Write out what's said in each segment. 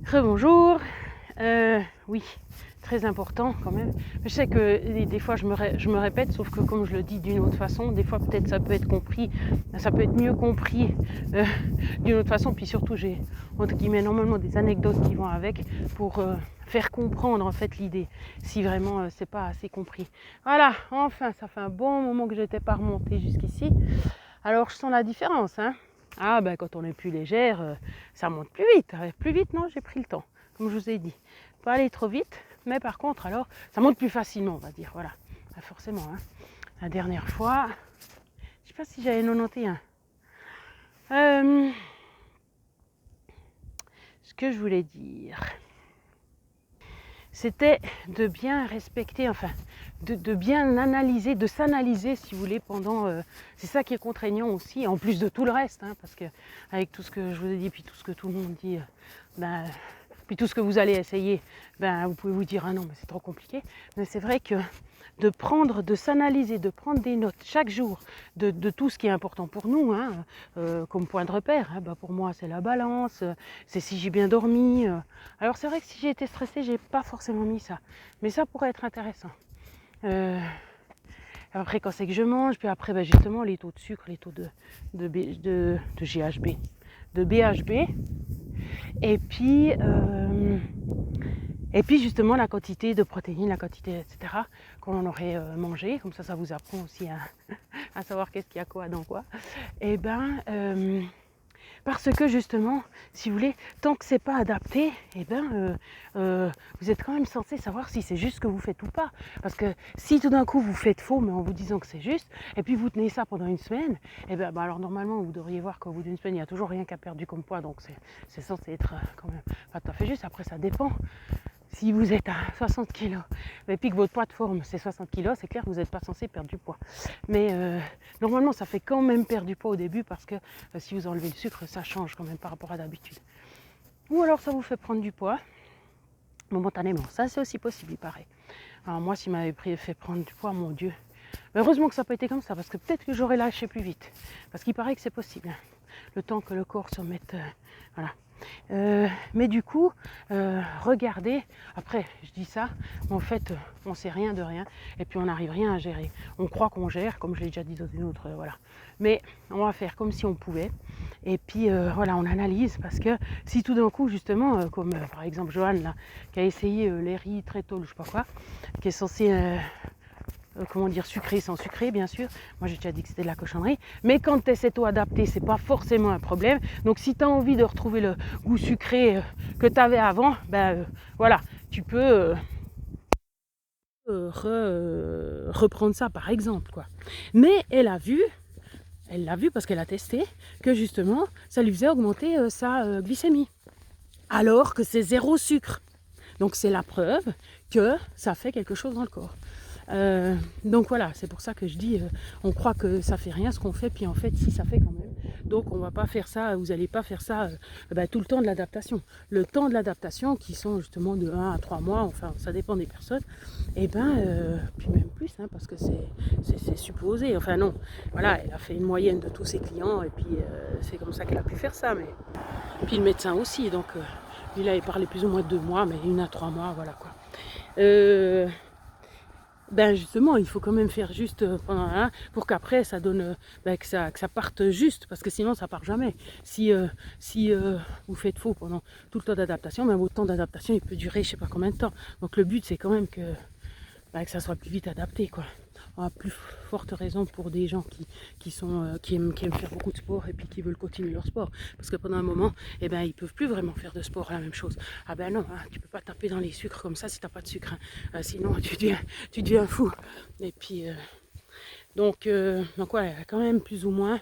Rebonjour. Oui, très important quand même. Je sais que des fois je me répète, sauf que comme je le dis d'une autre façon, des fois peut-être ça peut être compris, ça peut être mieux compris d'une autre façon. Puis surtout j'ai entre guillemets normalement des anecdotes qui vont avec pour faire comprendre en fait l'idée, si vraiment c'est pas assez compris. Voilà, enfin ça fait un bon moment que j'étais pas remontée jusqu'ici. Alors je sens la différence, hein. Ah ben quand on est plus légère, ça monte plus vite. Plus vite, non, j'ai pris le temps, comme je vous ai dit. Pas aller trop vite, mais par contre alors, ça monte plus facilement, on va dire, voilà. Ah, forcément, hein. La dernière fois, je sais pas si j'avais 91. Ce que je voulais dire, c'était de bien respecter, enfin, de bien analyser, de s'analyser, si vous voulez, pendant... c'est ça qui est contraignant aussi, en plus de tout le reste, hein, parce que avec tout ce que je vous ai dit, puis tout ce que tout le monde dit, puis tout ce que vous allez essayer, vous pouvez vous dire, ah non, mais c'est trop compliqué. Mais c'est vrai que de s'analyser, de prendre des notes chaque jour de tout ce qui est important pour nous, hein, comme point de repère. Hein, pour moi, c'est la balance, c'est si j'ai bien dormi. Alors c'est vrai que si j'ai été stressée, j'ai pas forcément mis ça. Mais ça pourrait être intéressant. Après, quand c'est que je mange, puis après, justement, les taux de sucre, les taux de GHB, de BHB, et puis justement la quantité de protéines, la quantité, etc. qu'on aurait mangé. Comme ça vous apprend aussi à savoir qu'est-ce qu'il y a quoi dans quoi. Et parce que justement, si vous voulez, tant que c'est pas adapté, vous êtes quand même censé savoir si c'est juste ce que vous faites ou pas. Parce que si tout d'un coup vous faites faux, mais en vous disant que c'est juste, et puis vous tenez ça pendant une semaine, alors normalement vous devriez voir qu'au bout d'une semaine, il n'y a toujours rien qu'à perdu comme poids, donc c'est censé être quand même pas tout à fait juste. Après ça dépend. Si vous êtes à 60 kg et puis que votre poids de forme c'est 60 kg, c'est clair que vous n'êtes pas censé perdre du poids. Mais normalement ça fait quand même perdre du poids au début parce que si vous enlevez le sucre, ça change quand même par rapport à d'habitude. Ou alors ça vous fait prendre du poids momentanément. Ça c'est aussi possible, il paraît. Alors moi s'il m'avait fait prendre du poids, mon Dieu. Mais heureusement que ça n'a pas été comme ça parce que peut-être que j'aurais lâché plus vite. Parce qu'il paraît que c'est possible. Le temps que le corps se mette... voilà. Mais du coup, regardez, après je dis ça, mais en fait on sait rien de rien et puis on n'arrive rien à gérer. On croit qu'on gère, comme je l'ai déjà dit dans une autre, voilà. Mais on va faire comme si on pouvait et puis voilà, on analyse parce que si tout d'un coup justement, comme par exemple Johan là, qui a essayé les riz très tôt, je sais pas quoi, qui est censé... comment dire, sucré sans sucré, bien sûr. Moi, j'ai déjà dit que c'était de la cochonnerie. Mais quand tu essaies auto-adapté, c'est pas forcément un problème. Donc, si tu as envie de retrouver le goût sucré que tu avais avant, voilà, tu peux reprendre ça, par exemple, quoi. Mais elle l'a vu parce qu'elle a testé, que justement, ça lui faisait augmenter sa glycémie. Alors que c'est zéro sucre. Donc, c'est la preuve que ça fait quelque chose dans le corps. Donc voilà, c'est pour ça que je dis, on croit que ça fait rien ce qu'on fait, puis en fait si ça fait quand même. Donc on va pas faire ça, vous n'allez pas faire ça tout le temps de l'adaptation. Le temps de l'adaptation qui sont justement de 1 à 3 mois, enfin ça dépend des personnes, puis même plus, hein, parce que c'est supposé, enfin non, voilà, elle a fait une moyenne de tous ses clients et puis c'est comme ça qu'elle a pu faire ça, mais puis le médecin aussi, donc il avait parlé plus ou moins de 2 mois, mais 1 à 3 mois, voilà quoi. Justement, il faut quand même faire juste pendant un pour qu'après ça donne que ça parte juste, parce que sinon ça part jamais. Si vous faites faux pendant tout le temps d'adaptation, votre temps d'adaptation il peut durer je sais pas combien de temps. Donc le but c'est quand même que ça soit plus vite adapté, quoi. À plus forte raison pour des gens qui aiment faire beaucoup de sport et puis qui veulent continuer leur sport. Parce que pendant un moment, ils peuvent plus vraiment faire de sport la même chose. Ah ben non, hein, tu peux pas taper dans les sucres comme ça si t'as pas de sucre. Hein. Sinon, tu deviens fou. Et puis, donc voilà, il y a quand même plus ou moins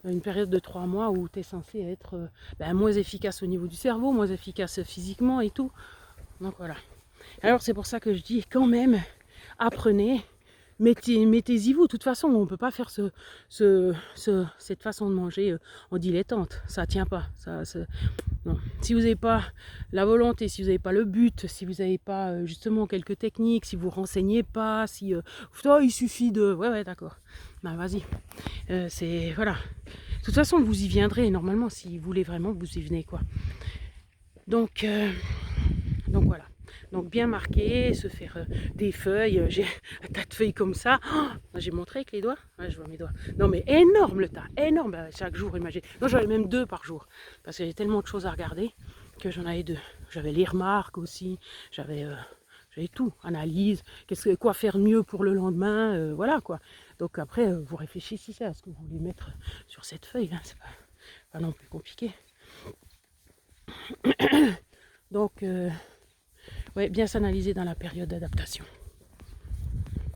une période de 3 mois où tu es censé être moins efficace au niveau du cerveau, moins efficace physiquement et tout. Donc voilà. Alors c'est pour ça que je dis quand même, apprenez, mettez-y vous. De toute façon, on ne peut pas faire cette façon de manger en dilettante. Ça ne tient pas. Non. Si vous n'avez pas la volonté, si vous n'avez pas le but, si vous n'avez pas justement quelques techniques, si vous ne renseignez pas, si il suffit de... Ouais, d'accord. Vas-y. Voilà. De toute façon, vous y viendrez normalement si vous voulez vraiment, vous y venez, quoi. Donc voilà. Donc bien marqué, se faire des feuilles. J'ai un tas de feuilles comme ça. Oh, j'ai montré avec les doigts. Ouais, je vois mes doigts. Non mais énorme le tas, énorme. Chaque jour, imagine. Non, j'en avais même 2 par jour. Parce qu'il y avait tellement de choses à regarder que j'en avais 2. J'avais les remarques aussi. J'avais tout. Analyse. Quoi faire mieux pour le lendemain. Voilà quoi. Donc après, vous réfléchissez à ce que vous voulez mettre sur cette feuille. Hein. C'est pas non plus compliqué. Donc, ouais, bien s'analyser dans la période d'adaptation.